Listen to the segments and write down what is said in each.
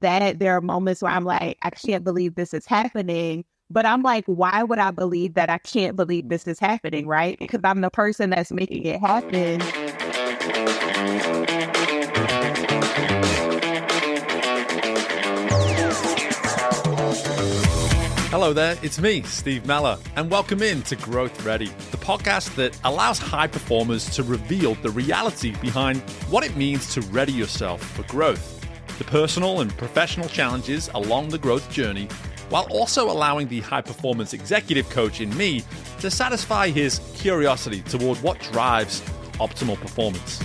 that. There are moments where I'm like, I can't believe this is happening. But I'm like, why would I believe that I can't believe this is happening, right? Because I'm the person that's making it happen. Hello there, it's me, Steve Meller, and welcome in to Growth Ready, the podcast that allows high performers to reveal the reality behind what it means to ready yourself for growth, the personal and professional challenges along the growth journey, while also allowing the high-performance executive coach in me to satisfy his curiosity toward what drives optimal performance.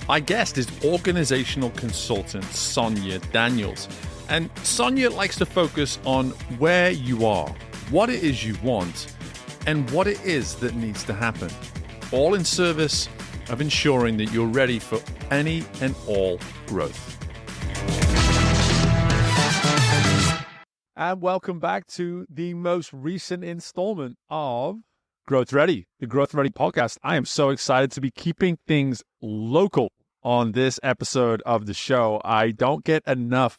My guest is organizational consultant Sonia Daniels. And Sonia likes to focus on where you are, what it is you want, and what it is that needs to happen, all in service of ensuring that you're ready for any and all growth. And welcome back to the most recent installment of Growth Ready, the Growth Ready podcast. I am so excited to be keeping things local on this episode of the show. I don't get enough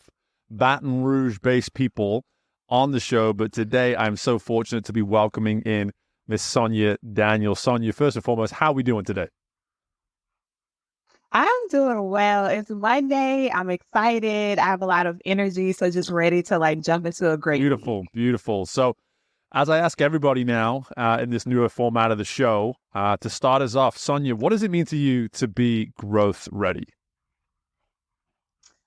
Baton Rouge-based people on the show, but today I'm so fortunate to be welcoming in Miss Sonia Daniels. Sonia, first and foremost, how are we doing today? I'm doing well. It's Monday. I'm excited. I have a lot of energy, so just ready to jump into a great Beautiful, beautiful. So as I ask everybody now in this newer format of the show, to start us off, Sonia, what does it mean to you to be growth ready?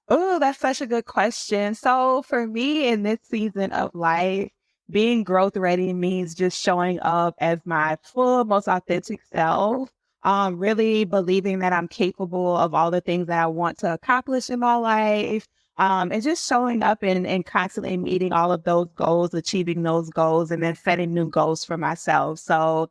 Oh, that's such a good question. So for me in this season of life, being growth ready means just showing up as my full, most authentic self. Really believing that I'm capable of all the things that I want to accomplish in my life. And just showing up and constantly meeting all of those goals, achieving those goals, and then setting new goals for myself. So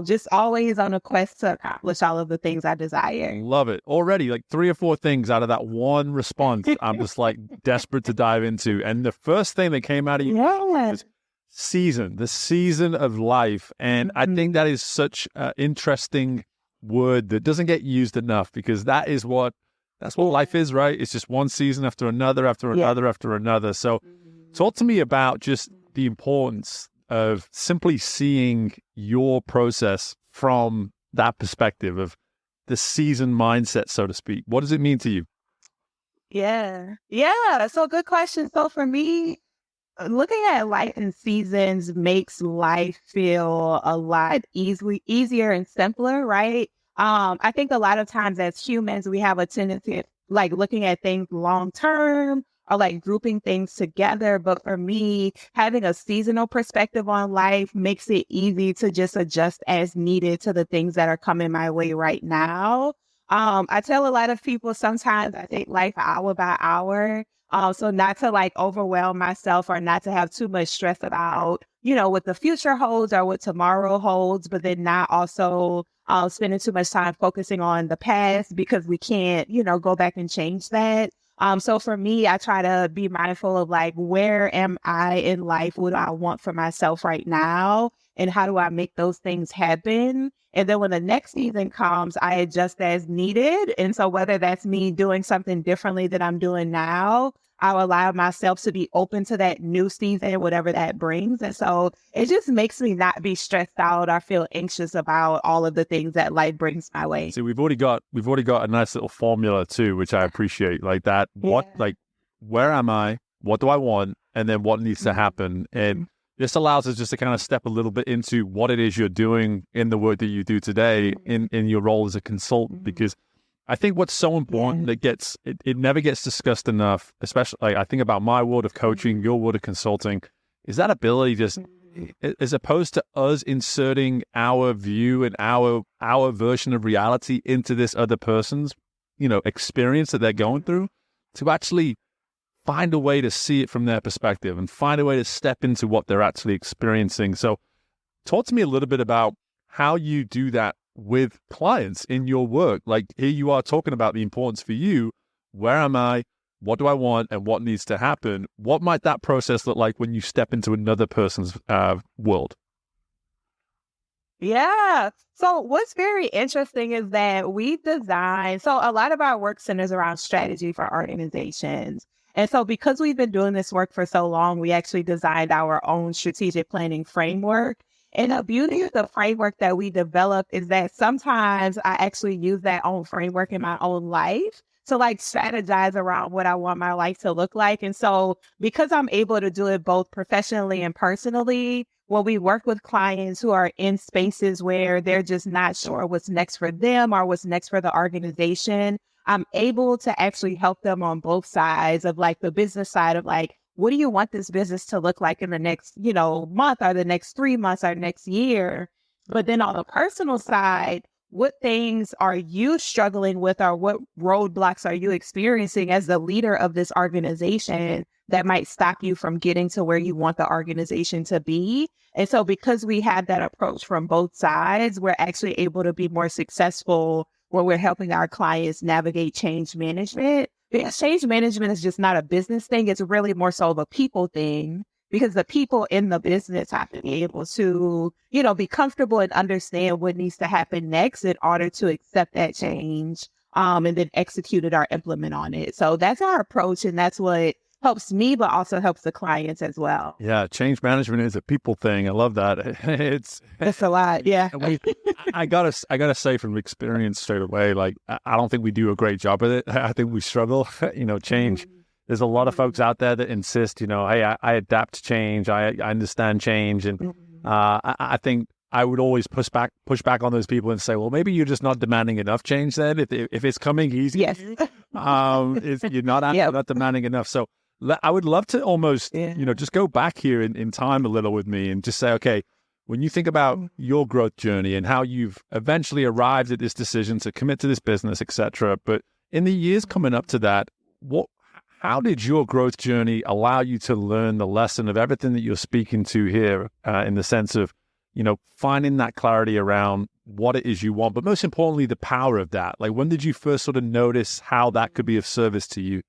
just always on a quest to accomplish all of the things I desire. Love it. Already like 3 or 4 things out of that one response I'm just like desperate to dive into. And the first thing that came out of you was the season of life. And I think that is such an interesting word that doesn't get used enough, because that's what life is, right? It's just one season after another, after another, after another. So talk to me about just the importance of simply seeing your process from that perspective of the season mindset, so to speak. What does it mean to you? Yeah. So good question. So for me, looking at life in seasons makes life feel a lot easier and simpler, right? I think a lot of times as humans, we have a tendency of looking at things long term or grouping things together. But for me, having a seasonal perspective on life makes it easy to just adjust as needed to the things that are coming my way right now. I tell a lot of people sometimes I take life hour by hour. So not to overwhelm myself or not to have too much stress about, what the future holds or what tomorrow holds, but then not also spending too much time focusing on the past, because we can't, go back and change that. So for me, I try to be mindful of where am I in life? What do I want for myself right now? And how do I make those things happen? And then when the next season comes, I adjust as needed. And so whether that's me doing something differently than I'm doing now, I'll allow myself to be open to that new season, whatever that brings. And so it just makes me not be stressed out or feel anxious about all of the things that life brings my way. So we've already got a nice little formula too, which I appreciate. Where am I? What do I want? And then what needs to happen? And this allows us just to kind of step a little bit into what it is you're doing in the work that you do today in your role as a consultant, because I think what's so important that it never gets discussed enough, especially I think about my world of coaching, your world of consulting, is that ability just as opposed to us inserting our view and our version of reality into this other person's, experience that they're going through, to actually find a way to see it from their perspective and find a way to step into what they're actually experiencing. So talk to me a little bit about how you do that with clients in your work. Here you are talking about the importance for you. Where am I? What do I want? And what needs to happen? What might that process look like when you step into another person's world? Yeah. So what's very interesting is that we design, so a lot of our work centers around strategy for organizations. And so because we've been doing this work for so long, we actually designed our own strategic planning framework. And the beauty of the framework that we developed is that sometimes I actually use that own framework in my own life to like strategize around what I want my life to look like. And so because I'm able to do it both professionally and personally, when we work with clients who are in spaces where they're just not sure what's next for them or what's next for the organization, I'm able to actually help them on both sides of like the business side of like, what do you want this business to look like in the next, month or the next 3 months or next year? But then on the personal side, what things are you struggling with or what roadblocks are you experiencing as the leader of this organization that might stop you from getting to where you want the organization to be? And so because we have that approach from both sides, we're actually able to be more successful when we're helping our clients navigate change management. Because change management is just not a business thing. It's really more so of a people thing because the people in the business have to be able to, be comfortable and understand what needs to happen next in order to accept that change, and then execute it or implement on it. So that's our approach. And that's what helps me, but also helps the clients as well. Yeah, change management is a people thing. I love that. It's a lot. Yeah. I gotta say from experience straight away, like I don't think we do a great job with it. I think we struggle. Change. There's a lot of folks out there that insist, hey, I adapt to change. I understand change, and I think I would always push back on those people and say, well, maybe you're just not demanding enough change. Then, if it's coming easy, yes, if you're not demanding enough. So I would love to almost, just go back here in time a little with me and just say, okay, when you think about your growth journey and how you've eventually arrived at this decision to commit to this business, etc. But in the years coming up to that, how did your growth journey allow you to learn the lesson of everything that you're speaking to here, in the sense of, finding that clarity around what it is you want, but most importantly, the power of that? Like, when did you first sort of notice how that could be of service to you?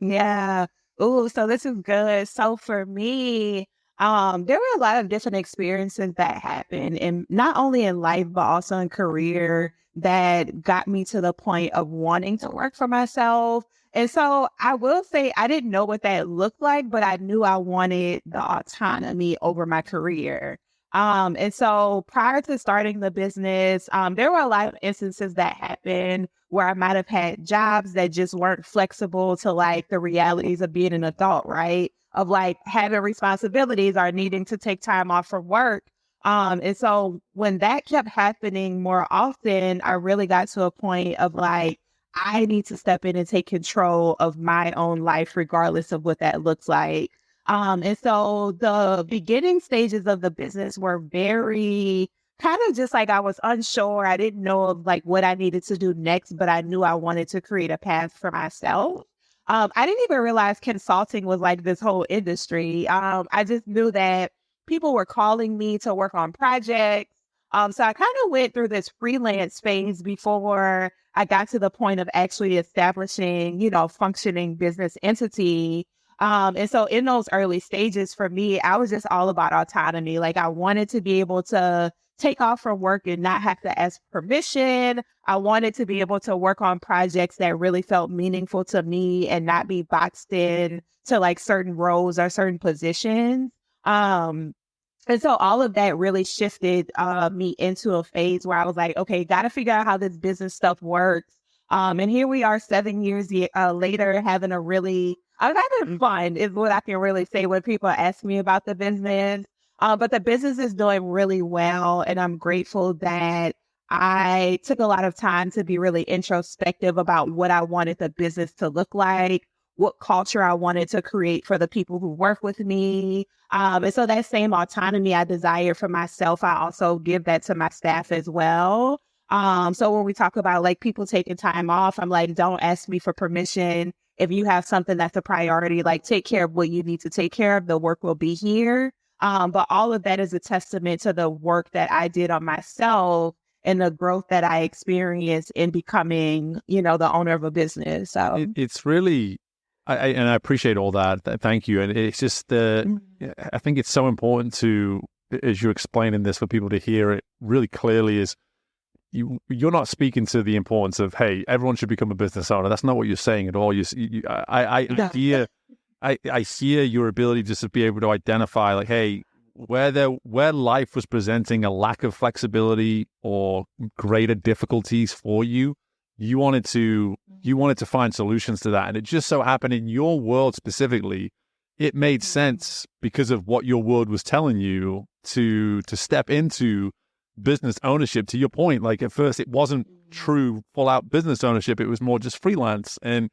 Yeah. Oh, so this is good. So for me, there were a lot of different experiences that happened, and not only in life, but also in career that got me to the point of wanting to work for myself. And so I will say I didn't know what that looked like, but I knew I wanted the autonomy over my career. And so prior to starting the business, there were a lot of instances that happened where I might have had jobs that just weren't flexible to like the realities of being an adult, right? Of like having responsibilities or needing to take time off from work. And so when that kept happening more often, I really got to a point of like, I need to step in and take control of my own life, regardless of what that looks like. And so the beginning stages of the business were very kind of just like I was unsure. I didn't know of like what I needed to do next, but I knew I wanted to create a path for myself. I didn't even realize consulting was like this whole industry. I just knew that people were calling me to work on projects. So I kind of went through this freelance phase before I got to the point of actually establishing, functioning business entity. And so in those early stages for me, I was just all about autonomy. Like I wanted to be able to take off from work and not have to ask permission. I wanted to be able to work on projects that really felt meaningful to me and not be boxed in to like certain roles or certain positions. And so all of that really shifted me into a phase where I was like, okay, got to figure out how this business stuff works. And here we are 7 years later, having I'm having fun is what I can really say when people ask me about the business. But the business is doing really well. And I'm grateful that I took a lot of time to be really introspective about what I wanted the business to look like, what culture I wanted to create for the people who work with me. And so that same autonomy I desire for myself, I also give that to my staff as well. So when we talk about like people taking time off, I'm like, don't ask me for permission. If you have something that's a priority, like take care of what you need to take care of, the work will be here. But all of that is a testament to the work that I did on myself and the growth that I experienced in becoming, the owner of a business. So It's really, and I appreciate all that. Thank you. And it's just I think it's so important to as you're explaining this for people to hear it really clearly is you're not speaking to the importance of, hey, everyone should become a business owner. That's not what you're saying at all. I hear I hear your ability just to be able to identify, like, hey, where life was presenting a lack of flexibility or greater difficulties for you, you wanted to find solutions to that. And it just so happened in your world specifically, it made sense because of what your world was telling you to step into business ownership. To your point, like at first it wasn't true full out business ownership. It was more just freelance. And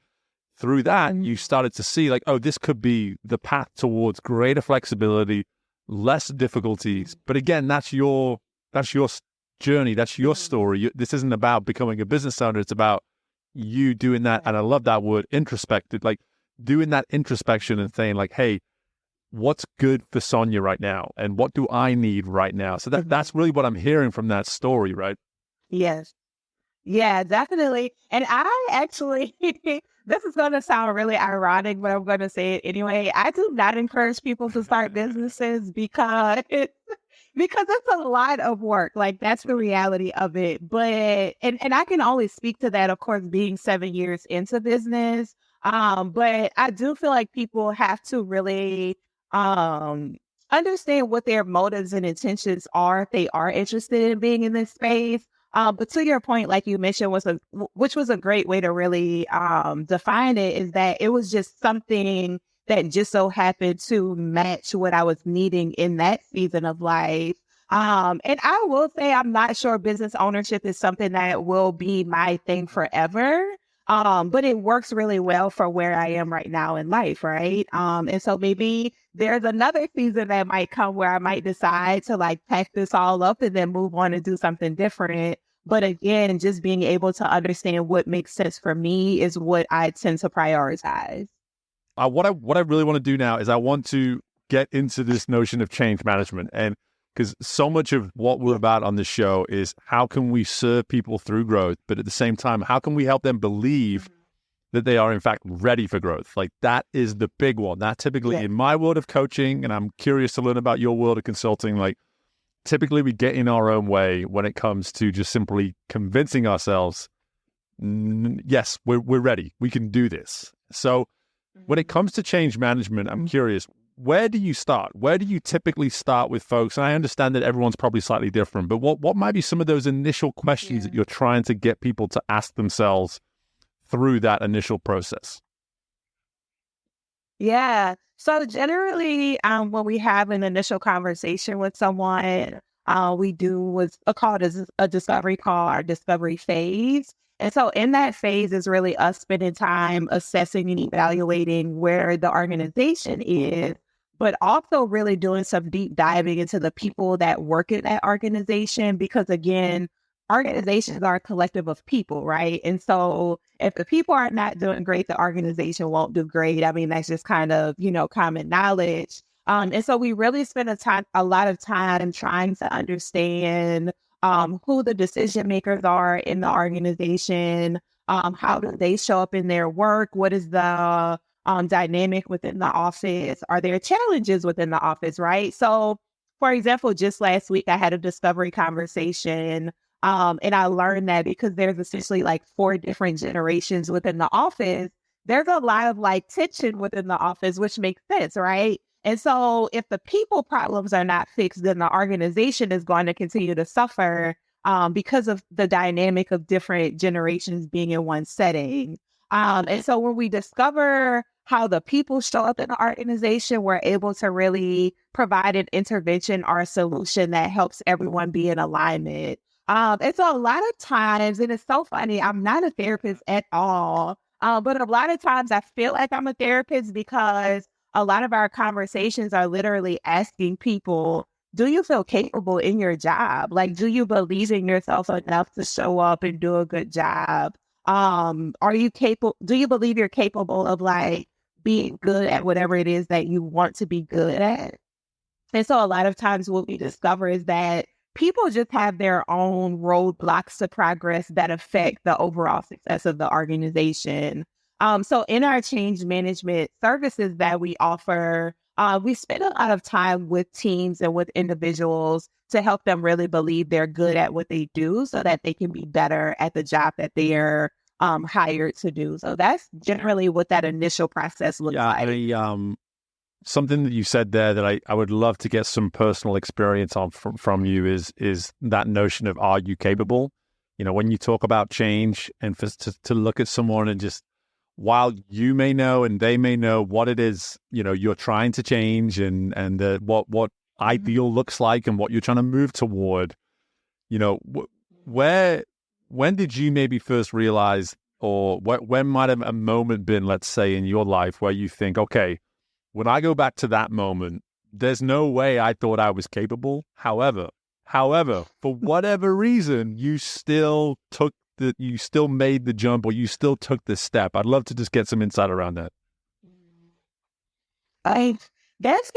through that, you started to see like, oh, this could be the path towards greater flexibility, less difficulties. But again, that's your journey. That's your story. This isn't about becoming a business owner. It's about you doing that. And I love that word, introspective, like doing that introspection and saying like, hey, what's good for Sonia right now? And what do I need right now? So that's really what I'm hearing from that story, right? Yes. Yeah, definitely. And I actually, this is going to sound really ironic, but I'm going to say it anyway. I do not encourage people to start businesses because it's a lot of work. Like that's the reality of it. But and I can only speak to that, of course, being 7 years into business. But I do feel like people have to really um understand what their motives and intentions are if they are interested in being in this space. But to your point, like you mentioned, which was a great way to really define it, is that it was just something that just so happened to match what I was needing in that season of life. And I will say I'm not sure business ownership is something that will be my thing forever. But it works really well for where I am right now in life, right? And so maybe there's another season that might come where I might decide to like pack this all up and then move on and do something different. But again, just being able to understand what makes sense for me is what I tend to prioritize. What I really want to do now is I want to get into this notion of change management. And because so much of what we're about on this show is how can we serve people through growth, but at the same time, how can we help them believe that they are in fact ready for growth? Like that is the big one. That typically in my world of coaching, and I'm curious to learn about your world of consulting, like typically we get in our own way when it comes to just simply convincing ourselves, yes, we're ready. We can do this. So when it comes to change management, I'm curious, where do you start? Where do you typically start with folks? And I understand that everyone's probably slightly different, but what might be some of those initial questions that you're trying to get people to ask themselves through that initial process? Yeah. So generally, when we have an initial conversation with someone, we do what's called a discovery call, our discovery phase. And so in that phase is really us spending time assessing and evaluating where the organization is, but also really doing some deep diving into the people that work in that organization. Because again, organizations are a collective of people, right? And so if the people are not doing great, the organization won't do great. I mean, that's just kind of, common knowledge. And so we really spend a lot of time trying to understand who the decision makers are in the organization, how do they show up in their work, what is the dynamic within the office, are there challenges within the office, right? So, for example, just last week, I had a discovery conversation, and I learned that because there's essentially like 4 different generations within the office, there's a lot of like tension within the office, which makes sense, right? And so if the people problems are not fixed, then the organization is going to continue to suffer because of the dynamic of different generations being in one setting. And so when we discover how the people show up in the organization, we're able to really provide an intervention or a solution that helps everyone be in alignment. And so a lot of times, and it's so funny, I'm not a therapist at all, but a lot of times I feel like I'm a therapist because a lot of our conversations are literally asking people, do you feel capable in your job? Like, do you believe in yourself enough to show up and do a good job? Are you capable? Do you believe you're capable of like being good at whatever it is that you want to be good at? And so a lot of times what we discover is that people just have their own roadblocks to progress that affect the overall success of the organization. So in our change management services that we offer, we spend a lot of time with teams and with individuals to help them really believe they're good at what they do so that they can be better at the job that they're hired to do. So that's generally what that initial process looks Yeah, like. something that you said there that I would love to get some personal experience on from you is that notion of, are you capable? You know, when you talk about change and to look at someone and just, while you may know and they may know what it is, you know, you're trying to change and what ideal looks like and what you're trying to move toward, you know, where when did you maybe first realize, or when might have a moment been, let's say, in your life where you think, okay, when I go back to that moment, there's no way I thought I was capable. However, for whatever reason, you still made the jump, or you still took the step. I'd love to just get some insight around that. I there's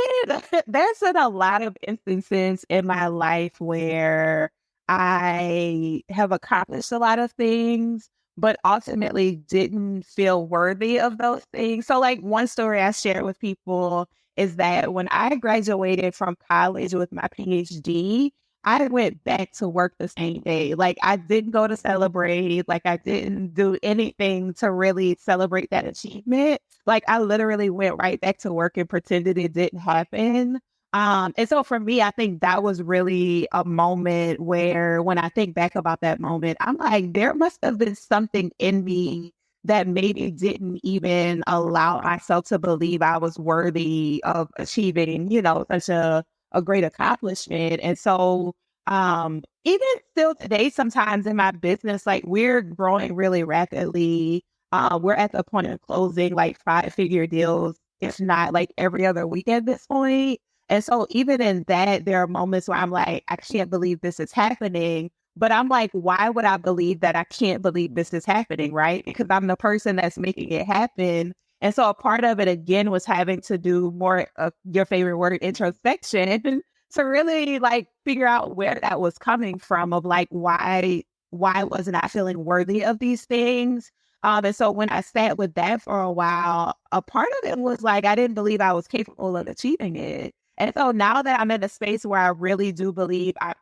been a lot of instances in my life where I have accomplished a lot of things, but ultimately didn't feel worthy of those things. So, like, one story I share with people is that when I graduated from college with my PhD, I went back to work the same day. Like, I didn't go to celebrate, like, I didn't do anything to really celebrate that achievement. Like, I literally went right back to work and pretended it didn't happen. And so for me, I think that was really a moment where, when I think back about that moment, I'm like, there must have been something in me that maybe didn't even allow myself to believe I was worthy of achieving, such a great accomplishment. And so, even still today, sometimes in my business, like, we're growing really rapidly. We're at the point of closing like 5-figure deals, if not like every other week at this point. And so even in that, there are moments where I'm like, I can't believe this is happening. But I'm like, why would I believe that I can't believe this is happening? Right. Because I'm the person that's making it happen. And so a part of it, again, was having to do more of your favorite word, introspection, to really like figure out where that was coming from, of like, why wasn't I feeling worthy of these things? And so when I sat with that for a while, a part of it was like, I didn't believe I was capable of achieving it. And so now that I'm in a space where I really do believe I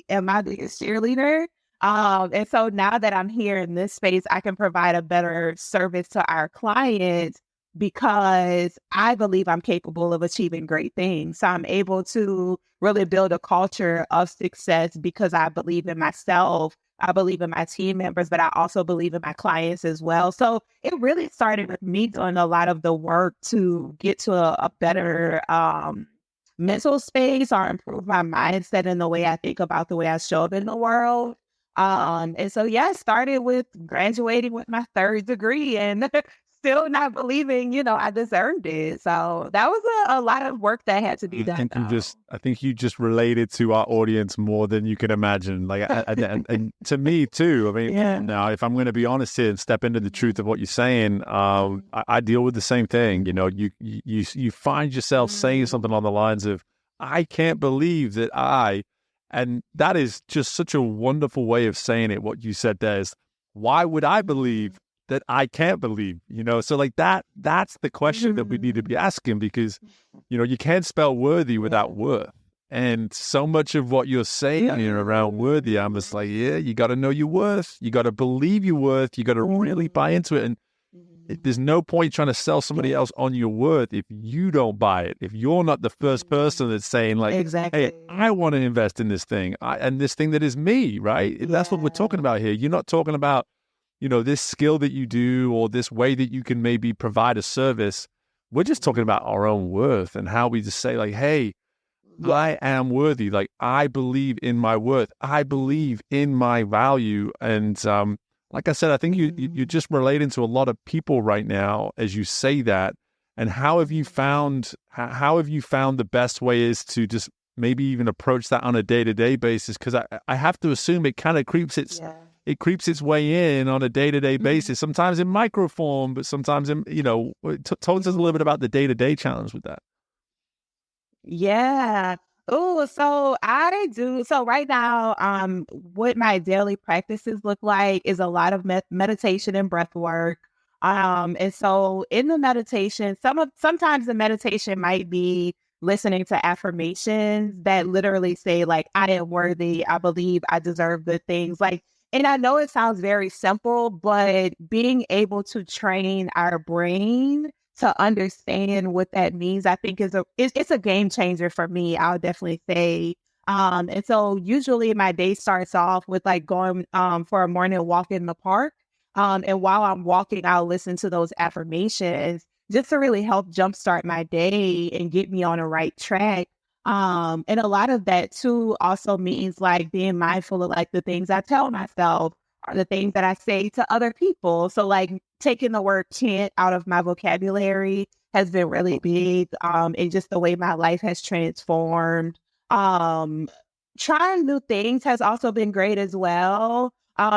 am my biggest cheerleader. And so now that I'm here in this space, I can provide a better service to our clients because I believe I'm capable of achieving great things. So I'm able to really build a culture of success because I believe in myself. I believe in my team members, but I also believe in my clients as well. So it really started with me doing a lot of the work to get to a better mental space, or improve my mindset and the way I think about the way I show up in the world. And so, yeah, it started with graduating with my third degree and still not believing, I deserved it. So that was a lot of work that had to be done. I think you just related to our audience more than you can imagine. Like, and to me too. I mean, Yeah. now if I'm going to be honest here and step into the truth of what you're saying, I deal with the same thing. You know, you find yourself saying something on the lines of, "I can't believe that I," and that is just such a wonderful way of saying it. What you said there is, why would I believe that I can't believe, So like that's the question that we need to be asking, because, you can't spell worthy without worth. And so much of what you're saying around worthy, I'm just like, yeah, you got to know your worth. You got to believe your worth. You got to really buy into it. And there's no point trying to sell somebody else on your worth if you don't buy it. If you're not the first person that's saying like, Exactly. hey, I want to invest in this thing and this thing that is me, right? That's what we're talking about here. You're not talking about, this skill that you do or this way that you can maybe provide a service. We're just talking about our own worth and how we just say like, hey, I am worthy. Like, I believe in my worth. I believe in my value. And like I said, I think you're just relating to a lot of people right now as you say that. And how have you found the best way is to just maybe even approach that on a day-to-day basis? Because I have to assume it kind of creeps its way in on a day-to-day basis, sometimes in micro form, but sometimes in, tell us a little bit about the day-to-day challenge with that. Yeah. Oh, so right now, what my daily practices look like is a lot of meditation and breath work. And so in the meditation, sometimes the meditation might be listening to affirmations that literally say like, I am worthy, I believe I deserve good things. Like, and I know it sounds very simple, but being able to train our brain to understand what that means, I think it's a game changer for me. I'll definitely say. And so usually my day starts off with like going for a morning walk in the park. And while I'm walking, I'll listen to those affirmations just to really help jumpstart my day and get me on the right track. And a lot of that too also means like being mindful of like the things I tell myself or the things that I say to other people. So like taking the word can't out of my vocabulary has been really big. And just the way my life has transformed. Um, Trying new things has also been great as well.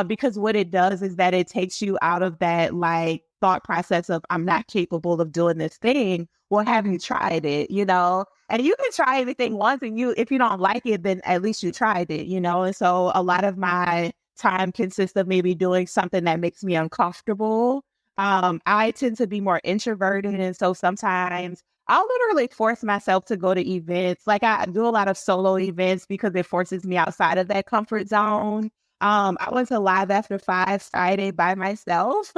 Because what it does is that it takes you out of that like thought process of I'm not capable of doing this thing. Well, have you tried it? You know, and you can try anything once, and if you don't like it, then at least you tried it. You know, and so a lot of my time consists of maybe doing something that makes me uncomfortable. I tend to be more introverted, and so sometimes I'll literally force myself to go to events. Like I do a lot of solo events because it forces me outside of that comfort zone. I went to Live After Five Friday by myself.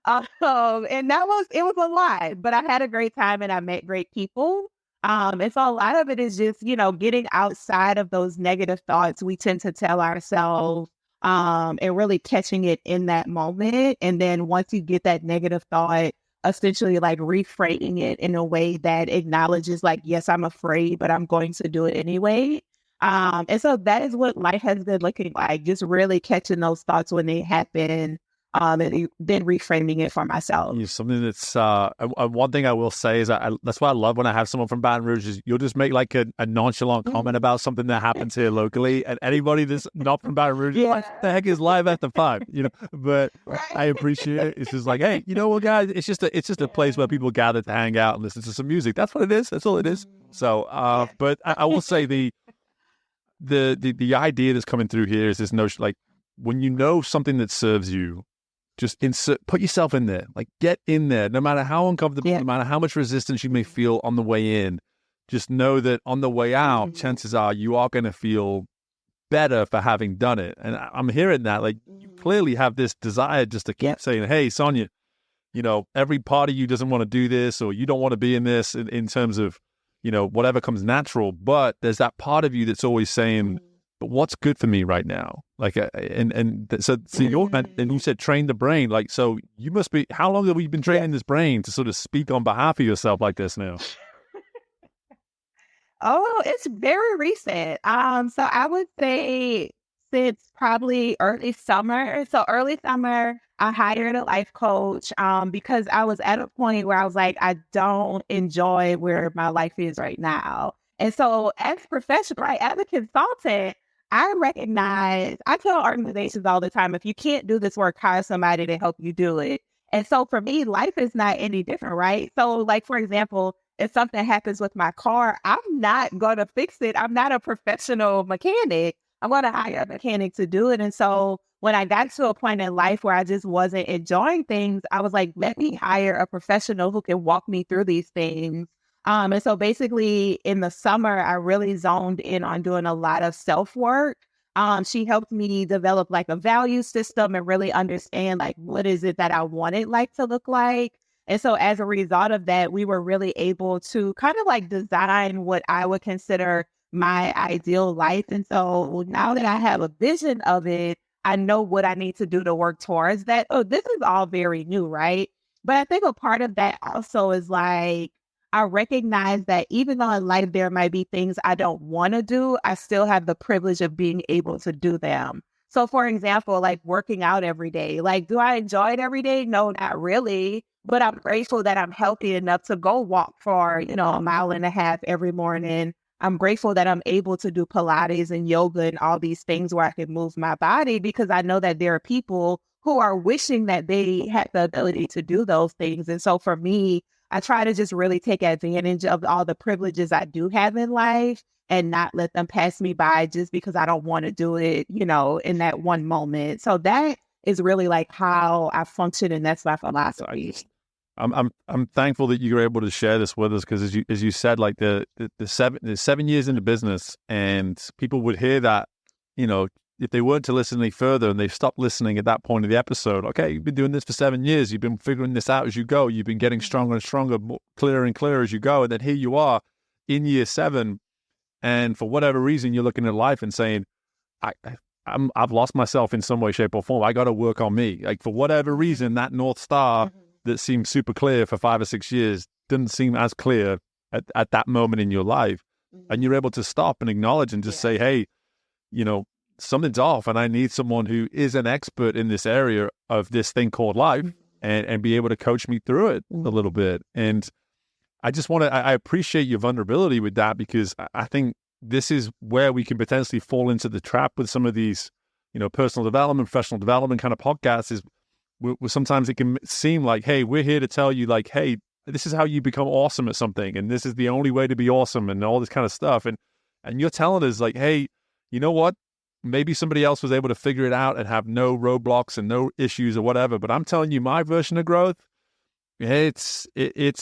And it was a lot, but I had a great time and I met great people. And so a lot of it is just, getting outside of those negative thoughts we tend to tell ourselves, and really catching it in that moment. And then once you get that negative thought, essentially like reframing it in a way that acknowledges like, yes, I'm afraid, but I'm going to do it anyway. And so that is what life has been looking like, just really catching those thoughts when they happen, and then reframing it for myself. Something that's one thing I will say is that's what I love when I have someone from Baton Rouge is you'll just make like a nonchalant comment about something that happens here locally, and anybody that's not from Baton Rouge, what the heck is Live After Five? But Right. I appreciate it. It's just like, hey, you know what, guys? It's just a place where people gather to hang out and listen to some music. That's what it is. That's all it is. So, but I will say the idea that's coming through here is this notion like when you know something that serves you. Just put yourself in there, like get in there, no matter how uncomfortable, no matter how much resistance you may feel on the way in, just know that on the way out, chances are you are going to feel better for having done it. And I'm hearing that, like you clearly have this desire just to keep saying, hey, Sonia, every part of you doesn't want to do this or you don't want to be in this in terms of, whatever comes natural. But there's that part of you that's always saying, but what's good for me right now? Like, so and you said train the brain. Like, so you must be. How long have you been training this brain to sort of speak on behalf of yourself like this now? Oh, it's very recent. So I would say since probably early summer. So early summer, I hired a life coach because I was at a point where I was like, I don't enjoy where my life is right now. And so as a professional, right, as a consultant, I tell organizations all the time, if you can't do this work, hire somebody to help you do it. And so for me, life is not any different, right? So like, for example, if something happens with my car, I'm not going to fix it. I'm not a professional mechanic. I'm going to hire a mechanic to do it. And so when I got to a point in life where I just wasn't enjoying things, I was like, let me hire a professional who can walk me through these things. And so basically in the summer, I really zoned in on doing a lot of self-work. She helped me develop like a value system and really understand like, what is it that I wanted life to look like? And so as a result of that, we were really able to kind of like design what I would consider my ideal life. And so now that I have a vision of it, I know what I need to do to work towards that. Oh, this is all very new, right? But I think a part of that also is like, I recognize that even though in life there might be things I don't want to do, I still have the privilege of being able to do them. So for example, like working out every day, like, do I enjoy it every day? No, not really. But I'm grateful that I'm healthy enough to go walk for, a mile and a half every morning. I'm grateful that I'm able to do Pilates and yoga and all these things where I can move my body because I know that there are people who are wishing that they had the ability to do those things. And so for me, I try to just really take advantage of all the privileges I do have in life and not let them pass me by just because I don't want to do it, in that one moment. So that is really like how I function, and that's my philosophy. I'm thankful that you were able to share this with us, because as you said, like the 7 years into business, and people would hear that, if they weren't to listen any further and they've stopped listening at that point of the episode. Okay, you've been doing this for 7 years, you've been figuring this out as you go, you've been getting stronger and stronger, clearer and clearer as you go, and then here you are in year 7, and for whatever reason you're looking at life and saying, I've lost myself in some way, shape, or form. I got to work on me. Like, for whatever reason, that North Star that seemed super clear for 5 or 6 years didn't seem as clear at that moment in your life. And you're able to stop and acknowledge and just say, hey, something's off, and I need someone who is an expert in this area of this thing called life, and be able to coach me through it a little bit. And I just I appreciate your vulnerability with that, because I think this is where we can potentially fall into the trap with some of these, personal development, professional development kind of podcasts, is where sometimes it can seem like, hey, we're here to tell you, like, hey, this is how you become awesome at something, and this is the only way to be awesome, and all this kind of stuff. And you're telling us, like, hey, you know what? Maybe somebody else was able to figure it out and have no roadblocks and no issues or whatever. But I'm telling you, my version of growth, it's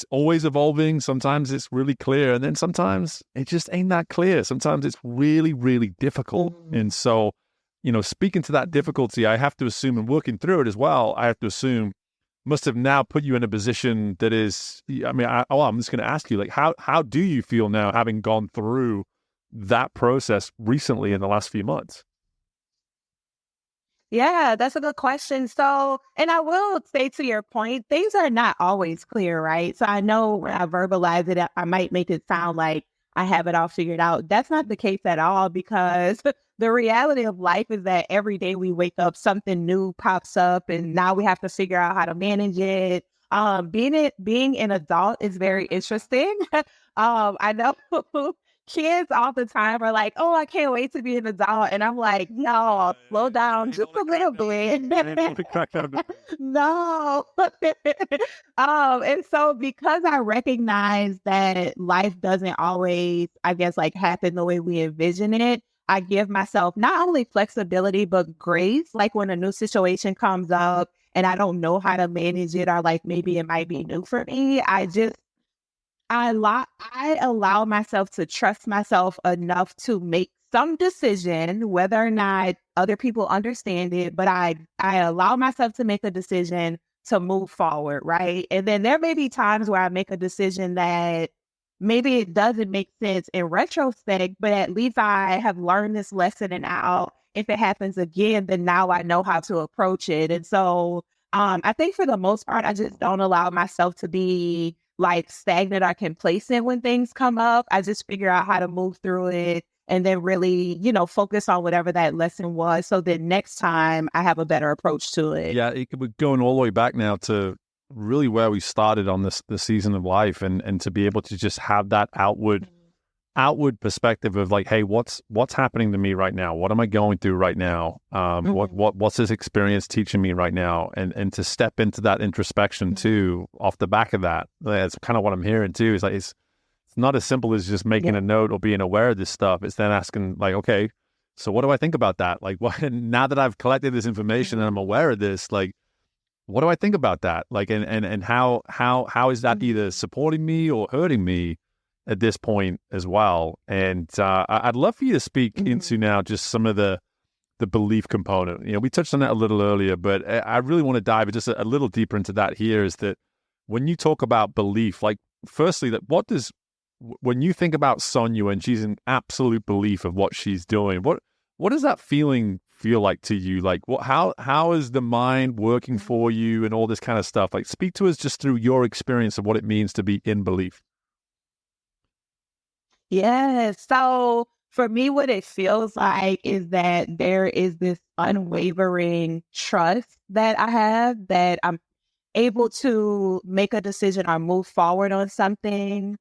always evolving. Sometimes it's really clear, and then sometimes it just ain't that clear. Sometimes it's really, really difficult. And so, speaking to that difficulty, I have to assume, and working through it as well, I have to assume must have now put you in a position that is, I'm just going to ask you, like, how do you feel now, having gone through that process recently in the last few months? Yeah, that's a good question. So, and I will say, to your point, things are not always clear, right? So I know when I verbalize it, I might make it sound like I have it all figured out. That's not the case at all, because the reality of life is that every day we wake up, something new pops up, and now we have to figure out how to manage it. Being an adult is very interesting. I know kids all the time are like, "Oh, I can't wait to be an adult," and I'm like, "No, slow down just a little bit." No. And so, because I recognize that life doesn't always, I guess, like, happen the way we envision it, I give myself not only flexibility but grace. Like, when a new situation comes up and I don't know how to manage it, or like maybe it might be new for me, I allow myself to trust myself enough to make some decision, whether or not other people understand it, but I allow myself to make a decision to move forward, right? And then there may be times where I make a decision that maybe it doesn't make sense in retrospect, but at least I have learned this lesson, and now if it happens again, then now I know how to approach it. And so I think for the most part, I just don't allow myself to be like stagnant or complacent when things come up. I just figure out how to move through it, and then really, focus on whatever that lesson was, so that next time I have a better approach to it. Yeah, we're going all the way back now to really where we started on this season of life, and to be able to just have that outward perspective of, like, hey, what's happening to me right now? What am I going through right now? What's this experience teaching me right now? And to step into that introspection too, off the back of that. That's kind of what I'm hearing too. Is like, it's not as simple as just making a note or being aware of this stuff. It's then asking, like, okay, so what do I think about that? Like, now that I've collected this information and I'm aware of this, like, what do I think about that? Like, and how is that either supporting me or hurting me at this point as well? And I'd love for you to speak into now just some of the belief component. We touched on that a little earlier, but I really want to dive just a little deeper into that here. Is that when you talk about belief, like, firstly, that when you think about Sonia and she's in absolute belief of what she's doing, what does that feeling feel like to you? Like, how is the mind working for you and all this kind of stuff? Like, speak to us just through your experience of what it means to be in belief. Yes. So for me, what it feels like is that there is this unwavering trust that I have, that I'm able to make a decision or move forward on something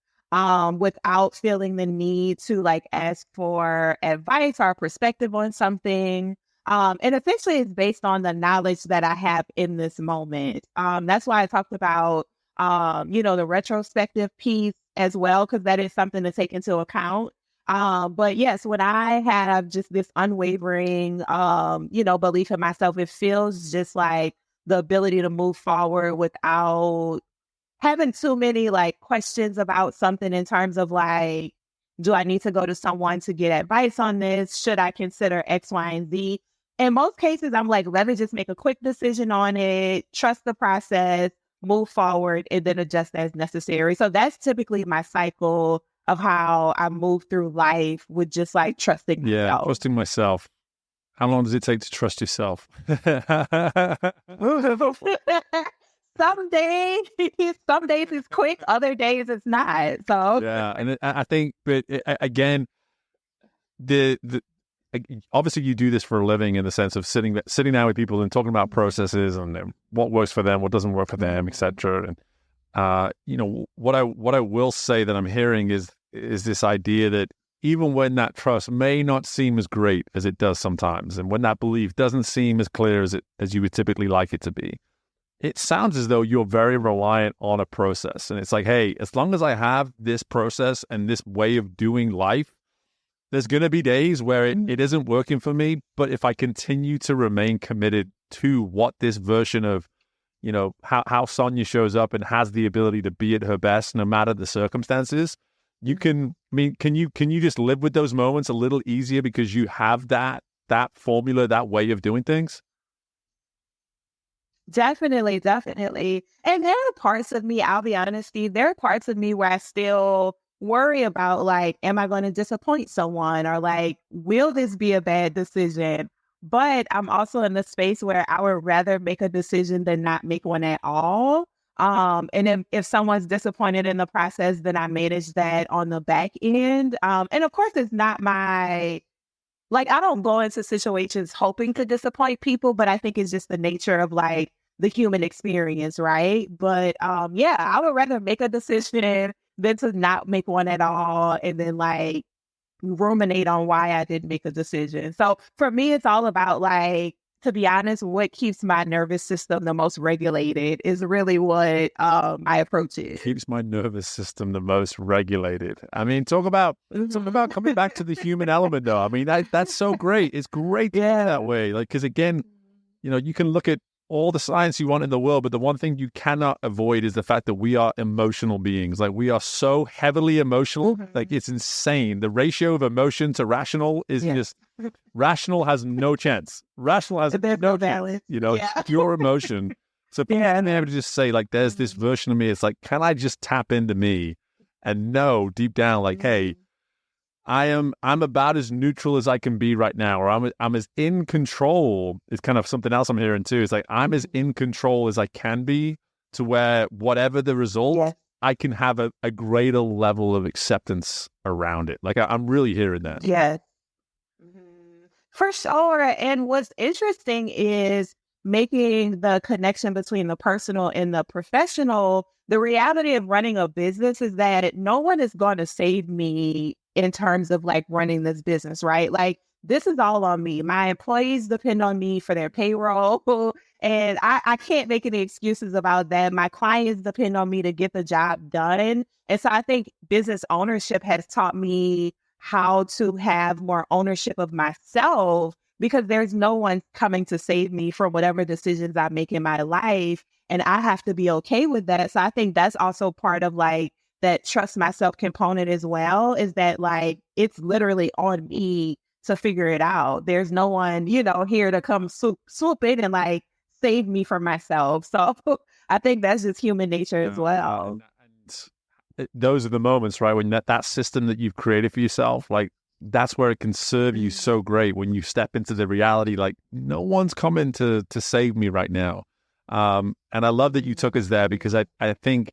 without feeling the need to, like, ask for advice or perspective on something. And essentially it's based on the knowledge that I have in this moment. That's why I talked about, the retrospective piece as well, because that is something to take into account. But yes, when I have just this unwavering, belief in myself, it feels just like the ability to move forward without having too many like questions about something in terms of like, do I need to go to someone to get advice on this? Should I consider X, Y, and Z? In most cases, I'm like, let me just make a quick decision on it, trust the process, move forward, and then adjust as necessary. So that's typically my cycle of how I move through life with just like trusting Yeah, myself. trusting myself. How long does it take to trust yourself? Some days, some days it's quick, other days it's not. So Yeah, and I think, but again, the obviously you do this for a living in the sense of sitting down with people and talking about processes and what works for them, what doesn't work for them, etc. And what I will say that I'm hearing is this idea that even when that trust may not seem as great as it does sometimes, and when that belief doesn't seem as clear as you would typically like it to be, it sounds as though you're very reliant on a process. And it's like, hey, as long as I have this process and this way of doing life, there's going to be days where it isn't working for me. But if I continue to remain committed to what this version of, how Sonia shows up and has the ability to be at her best, no matter the circumstances, can you just live with those moments a little easier because you have that formula, that way of doing things? definitely, definitely. And there are parts of me, I'll be honest, Steve, there are parts of me where I still worry about like, am I going to disappoint someone or like, will this be a bad decision? But I'm also in the space where I would rather make a decision than not make one at all. And if someone's disappointed in the process, then I manage that on the back end. And of course, it's not I don't go into situations hoping to disappoint people, but I think it's just the nature of like the human experience, right? But yeah, I would rather make a decision than to not make one at all and then like ruminate on why I didn't make a decision. So for me, it's all about like, to be honest, what keeps my nervous system the most regulated is really what I approach it. Keeps my nervous system the most regulated. I mean, talk about coming back to the human element, though. I mean, that's so great. It's great to be that way. Like, because again, you can look at all the science you want in the world, but the one thing you cannot avoid is the fact that we are emotional beings. Like, we are so heavily emotional. Like, it's insane. The ratio of emotion to rational is just, rational has no chance. Rational has no chance. Pure emotion. So being able to just say, like, there's this version of me. It's like, can I just tap into me and know deep down, like, hey, I'm about as neutral as I can be right now, or I'm as in control. It's kind of something else I'm hearing too. It's like, I'm as in control as I can be, to where whatever the result, I can have a greater level of acceptance around it. Like, I'm really hearing that. Yes. For sure. And what's interesting is making the connection between the personal and the professional. The reality of running a business is that no one is going to save me in terms of like running this business, right? Like, this is all on me. My employees depend on me for their payroll, and I can't make any excuses about that. My clients depend on me to get the job done. And so I think business ownership has taught me how to have more ownership of myself, because there's no one coming to save me from whatever decisions I make in my life. And I have to be okay with that. So I think that's also part of like that trust myself component as well, is that like, it's literally on me to figure it out. There's no one, here to come swoop in and like save me from myself. So I think that's just human nature as well. And those are the moments, right, when that system that you've created for yourself, like, that's where it can serve you so great, when you step into the reality, like, no one's coming to save me right now. And I love that you took us there, because I think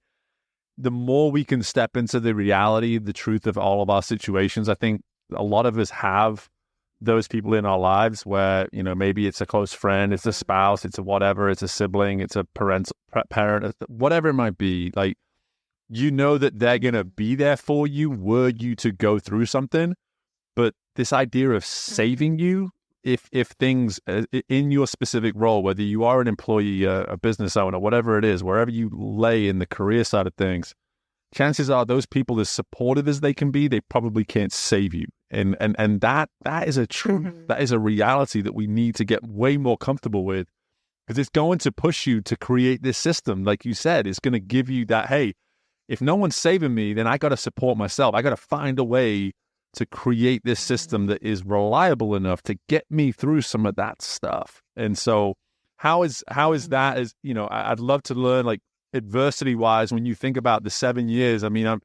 the more we can step into the reality, the truth of all of our situations, I think a lot of us have those people in our lives where, maybe it's a close friend, it's a spouse, it's a whatever, it's a sibling, it's a parent, whatever it might be. Like, that they're going to be there for you were you to go through something. But this idea of saving you, if things in your specific role, whether you are an employee, a business owner, whatever it is, wherever you lay in the career side of things, chances are those people, as supportive as they can be, they probably can't save you. And that is a truth. Mhm. That is a reality that we need to get way more comfortable with, because it's going to push you to create this system. Like you said, it's going to give you that, hey, if no one's saving me, then I got to support myself. I got to find a way to create this system that is reliable enough to get me through some of that stuff. And so how is that, as you know, I'd love to learn, like, adversity wise, when you think about the 7 years. I mean,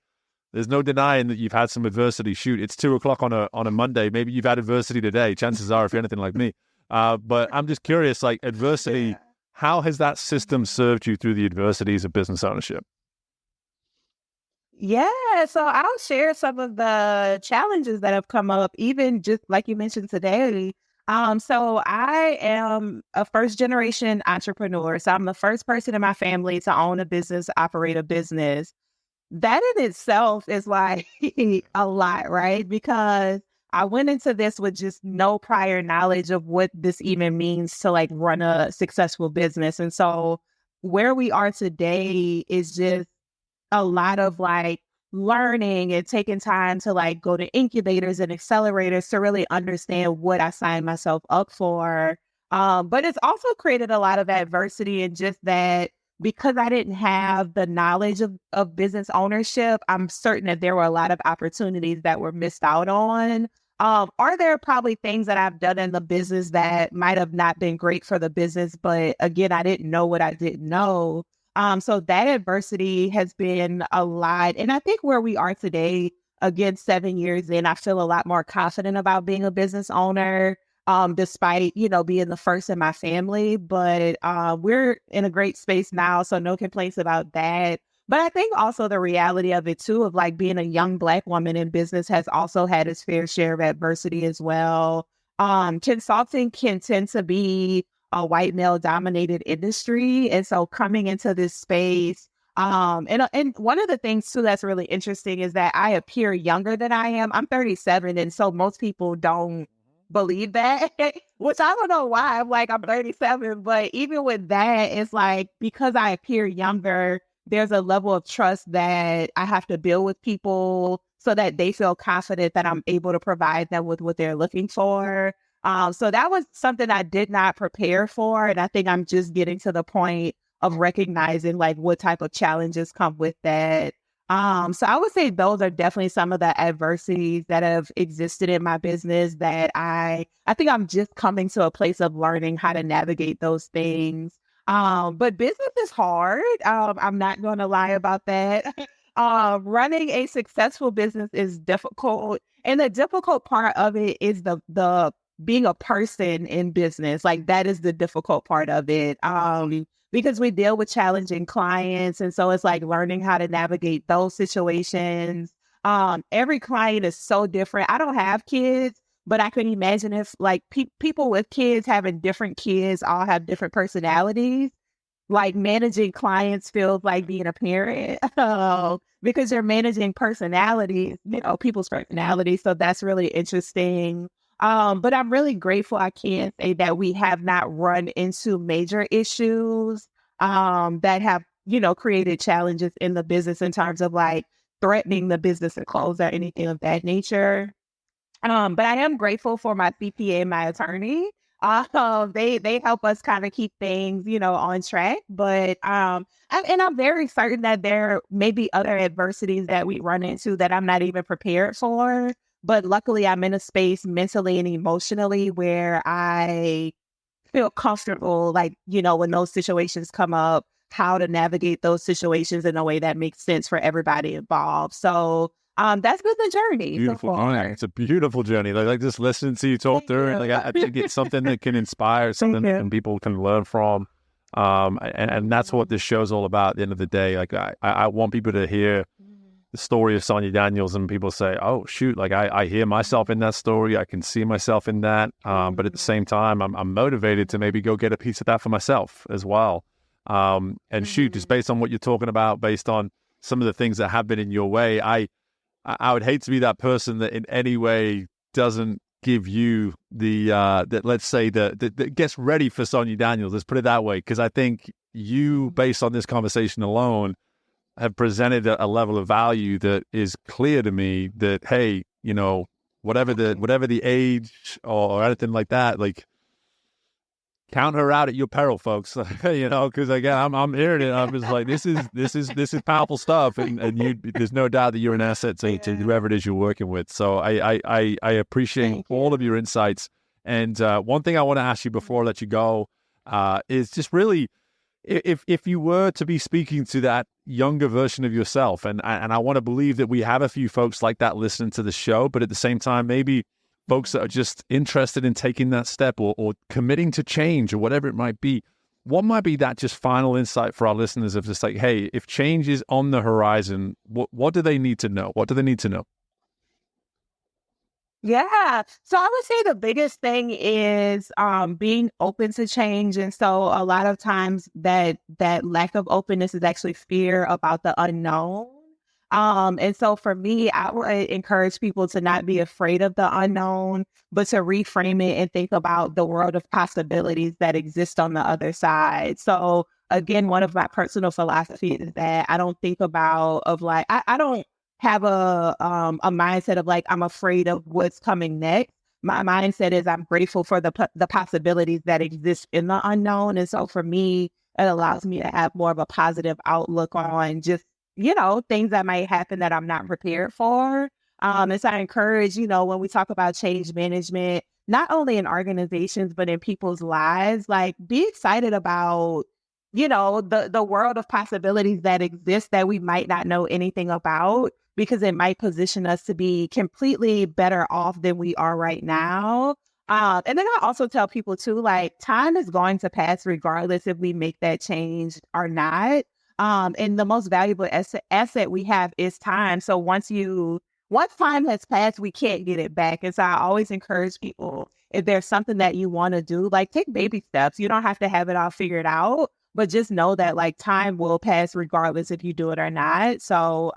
there's no denying that you've had some adversity. Shoot, it's 2:00 on a Monday. Maybe you've had adversity today. Chances are, if you're anything like me. But I'm just curious, like, adversity, Yeah. how has that system served you through the adversities of business ownership? Yeah, so I'll share some of the challenges that have come up, even just like you mentioned today. So I am a first generation entrepreneur. So I'm the first person in my family to own a business, operate a business. That in itself is like a lot, right? Because I went into this with just no prior knowledge of what this even means to like run a successful business. And so where we are today is just a lot of like learning and taking time to like go to incubators and accelerators to really understand what I signed myself up for. But it's also created a lot of adversity, and just that because I didn't have the knowledge of business ownership, I'm certain that there were a lot of opportunities that were missed out on. Are there probably things that I've done in the business that might have not been great for the business, but again, I didn't know what I didn't know. So that adversity has been a lot. And I think where we are today, again, 7 years in, I feel a lot more confident about being a business owner, despite, being the first in my family. But we're in a great space now, so no complaints about that. But I think also the reality of it too, of like being a young Black woman in business, has also had its fair share of adversity as well. Consulting can tend to be a white male dominated industry. And so coming into this space, and one of the things too that's really interesting is that I appear younger than I am. I'm 37. And so most people don't believe that, which I don't know why. I'm like, I'm 37. But even with that, it's like, because I appear younger, there's a level of trust that I have to build with people so that they feel confident that I'm able to provide them with what they're looking for. So that was something I did not prepare for. And I think I'm just getting to the point of recognizing like what type of challenges come with that. So I would say those are definitely some of the adversities that have existed in my business that I think I'm just coming to a place of learning how to navigate those things. But business is hard. I'm not going to lie about that. Running a successful business is difficult. And the difficult part of it is the being a person in business. Like, that is the difficult part of it. Because we deal with challenging clients. And so it's like learning how to navigate those situations. Every client is so different. I don't have kids, but I can imagine if like people with kids having different kids all have different personalities. Like, managing clients feels like being a parent, because you're managing personalities, people's personalities. So that's really interesting. But I'm really grateful. I can say that we have not run into major issues that have, created challenges in the business in terms of like threatening the business and close or anything of that nature. But I am grateful for my CPA and my attorney. They help us kind of keep things, on track. But I'm very certain that there may be other adversities that we run into that I'm not even prepared for. But luckily, I'm in a space mentally and emotionally where I feel comfortable, like, when those situations come up, how to navigate those situations in a way that makes sense for everybody involved. So that's been the journey so Beautiful. far. It's a beautiful journey. Like just listening to you talk Thank through it. you. Like I think it's something that can inspire, Thank something you. and people can learn from. And that's what this show's all about at the end of the day. Like I want people to hear the story of Sonia Daniels, and people say, oh shoot, like I hear myself in that story. I can see myself in that. But at the same time, I'm motivated to maybe go get a piece of that for myself as well. And shoot, just based on what you're talking about, based on some of the things that have been in your way, I would hate to be that person that in any way doesn't give you the that, let's say, that gets ready for Sonia Daniels. Let's put it that way, because I think you, based on this conversation alone, have presented a level of value that is clear to me that, hey, you know, whatever the age or anything like that, like, count her out at your peril, folks. You know, because again, I'm hearing it. I'm just like, this is powerful stuff, and there's no doubt that you're an asset to whoever it is you're working with. So I appreciate all of your insights. And one thing I want to ask you before I let you go is just really, if you were to be speaking to that younger version of yourself, and I want to believe that we have a few folks like that listening to the show, but at the same time, maybe folks that are just interested in taking that step or committing to change or whatever it might be, what might be that just final insight for our listeners of just like, hey, if change is on the horizon, what do they need to know? What do they need to know? Yeah. So I would say the biggest thing is being open to change. And so a lot of times that lack of openness is actually fear about the unknown. And so for me, I would encourage people to not be afraid of the unknown, but to reframe it and think about the world of possibilities that exist on the other side. So again, one of my personal philosophies is that I don't think about I don't have a mindset of like, I'm afraid of what's coming next. My mindset is I'm grateful for the possibilities that exist in the unknown. And so for me, it allows me to have more of a positive outlook on just, you know, things that might happen that I'm not prepared for. And so I encourage, you know, when we talk about change management, not only in organizations, but in people's lives, like be excited about, you know, the world of possibilities that exist that we might not know anything about, because it might position us to be completely better off than we are right now. And then I also tell people too, like time is going to pass regardless if we make that change or not. And the most valuable asset we have is time. So once time has passed, we can't get it back. And so I always encourage people, if there's something that you want to do, like take baby steps. You don't have to have it all figured out, but just know that like time will pass regardless if you do it or not. So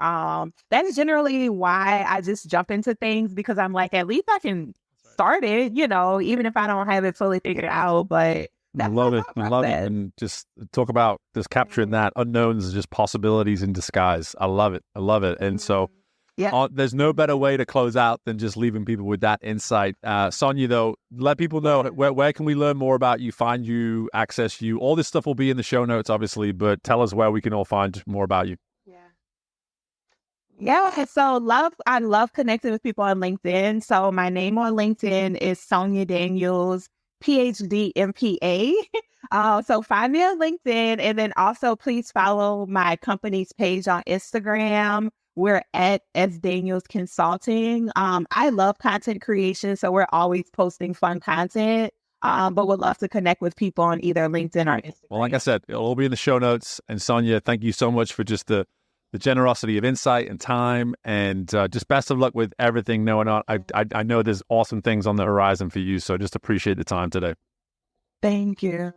that's generally why I just jump into things, because I'm like, at least I can start it, you know, even if I don't have it fully figured out. But I love it. I love it. And just talk about just capturing that unknowns is just possibilities in disguise. I love it. I love it. And so there's no better way to close out than just leaving people with that insight. Sonia, though, let people know where can we learn more about you, find you, access you. All this stuff will be in the show notes, obviously, but tell us where we can all find more about you. Yeah. So I love connecting with people on LinkedIn. So my name on LinkedIn is Sonia Daniels, PhD MPA. So find me on LinkedIn, and then also please follow my company's page on Instagram. We're at S Daniels Consulting. I love content creation, so we're always posting fun content. But would love to connect with people on either LinkedIn or Instagram. Well, like I said, it'll all be in the show notes. And Sonia, thank you so much for just the generosity of insight and time, and just best of luck with everything. I know there's awesome things on the horizon for you, so just appreciate the time today. Thank you.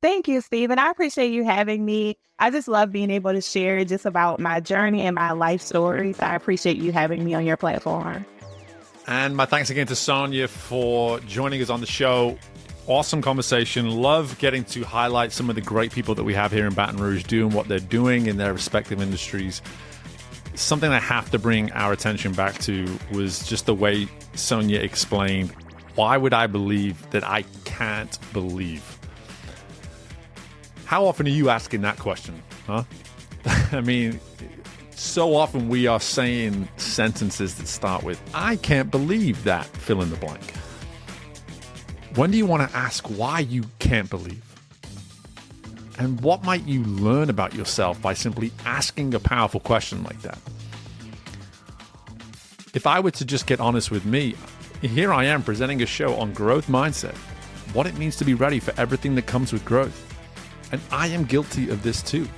Thank you, Steve. And I appreciate you having me. I just love being able to share just about my journey and my life stories. I appreciate you having me on your platform. And my thanks again to Sonia for joining us on the show. Awesome conversation. Love getting to highlight some of the great people that we have here in Baton Rouge doing what they're doing in their respective industries. Something I have to bring our attention back to was just the way Sonia explained, why would I believe that I can't believe? How often are you asking that question, huh? I mean, so often we are saying sentences that start with, I can't believe that, fill in the blank. When do you want to ask why you can't believe? And what might you learn about yourself by simply asking a powerful question like that? If I were to just get honest with me, here I am presenting a show on growth mindset, what it means to be ready for everything that comes with growth. And I am guilty of this too.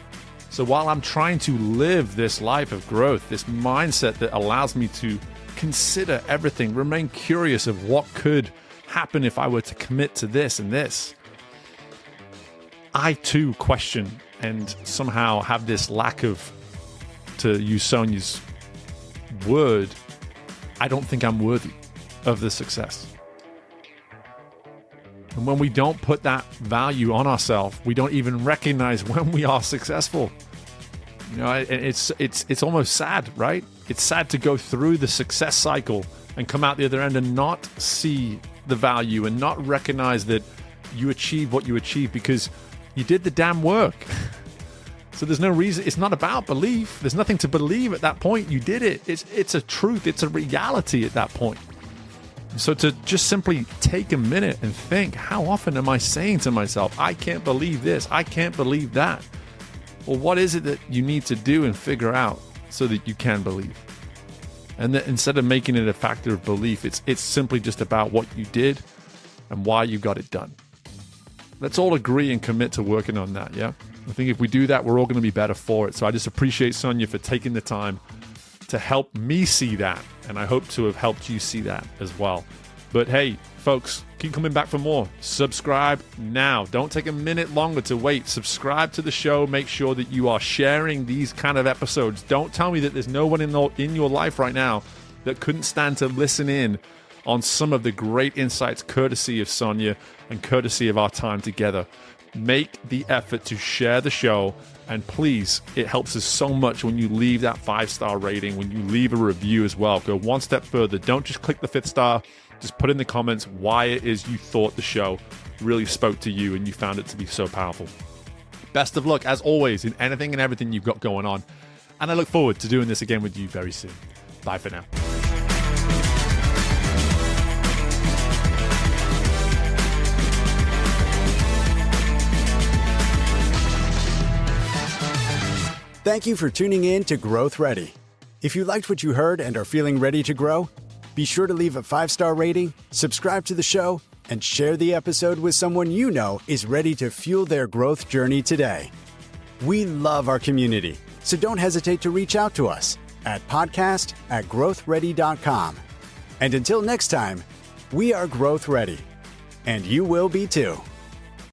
So while I'm trying to live this life of growth, this mindset that allows me to consider everything, remain curious of what could happen if I were to commit to this and this, I too question and somehow have this lack of, to use Sonia's word, I don't think I'm worthy of the success. And when we don't put that value on ourselves, we don't even recognize when we are successful. You know, and it's almost sad, right? It's sad to go through the success cycle and come out the other end and not see the value and not recognize that you achieved what you achieved because you did the damn work. So there's no reason. It's not about belief. There's nothing to believe at that point. You did it. It's a truth. It's a reality at that point. So to just simply take a minute and think, how often am I saying to myself, I can't believe this, I can't believe that? Well, what is it that you need to do and figure out so that you can believe? And that instead of making it a factor of belief, it's simply just about what you did and why you got it done. Let's all agree and commit to working on that, yeah? I think if we do that, we're all going to be better for it. So I just appreciate Sonia for taking the time to help me see that. And I hope to have helped you see that as well. But hey, folks, keep coming back for more. Subscribe now. Don't take a minute longer to wait. Subscribe to the show. Make sure that you are sharing these kind of episodes. Don't tell me that there's no one in your life right now that couldn't stand to listen in on some of the great insights courtesy of Sonia and courtesy of our time together. Make the effort to share the show. And please, it helps us so much when you leave that 5-star rating, when you leave a review as well. Go one step further. Don't just click the 5th star. Just put in the comments why it is you thought the show really spoke to you and you found it to be so powerful. Best of luck, as always, in anything and everything you've got going on. And I look forward to doing this again with you very soon. Bye for now. Thank you for tuning in to Growth Ready. If you liked what you heard and are feeling ready to grow, be sure to leave a 5-star rating, subscribe to the show, and share the episode with someone you know is ready to fuel their growth journey today. We love our community, so don't hesitate to reach out to us at podcast@growthready.com. And until next time, we are Growth Ready, and you will be too.